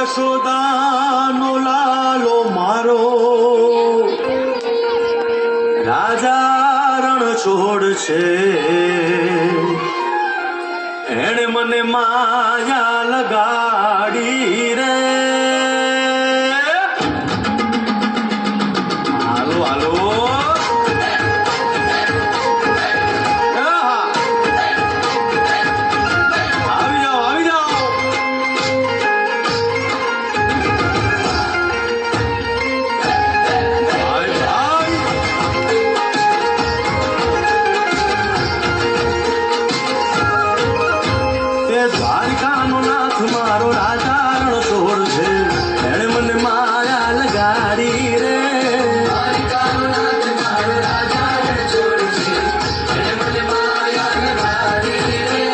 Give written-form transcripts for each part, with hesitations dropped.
યશોદાનો લાલો મારો રાજા રણ છોડ છે. એણે મને માયા લગાડી રે. હાલો હાલો આવી જાઓ આવી જાઓ. ભાઈ ભાઈ તે દ્વારકાનો નાથ મારો રાજા રણ છોડ છે. એણે મને માયા લગાડી રે. દ્વારકાનો નાથ મારો રાજા રણ છોડ છે. એણે મને માયા લગાડી રે.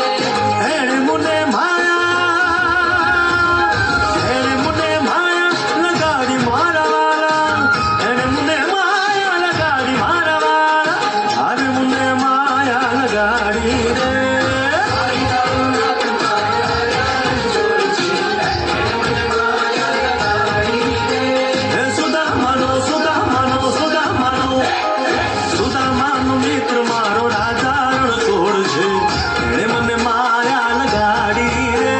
એણે મને માયા લગાડી મારા વાલા. એણે મને માયા લગાડી મારા વાલા. અરે મને માયા લગાડી રે. સુદામાનો મિત્ર મારો રાજા રણ છોડ છે. એણે મને માયા લગાડી રે.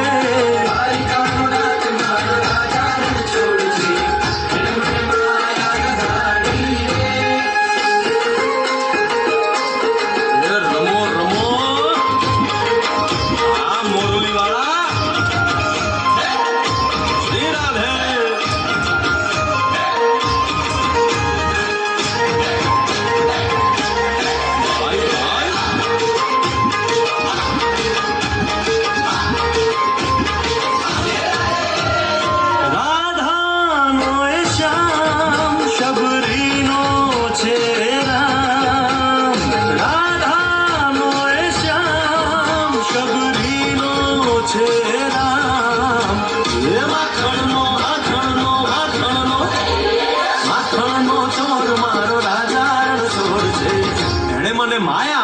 એ રમો રમો આ મોરલી વાળા શ્રી રાધે. ભાઈ ભાઈ રાધાનો એ શ્યામ શબરીનો છે રામ. રાધાનો એ શ્યામ શબરીનો છે રામ. એ માખણનો ચોર મારો રાજા રણ છોડ છે. એણે મને માયા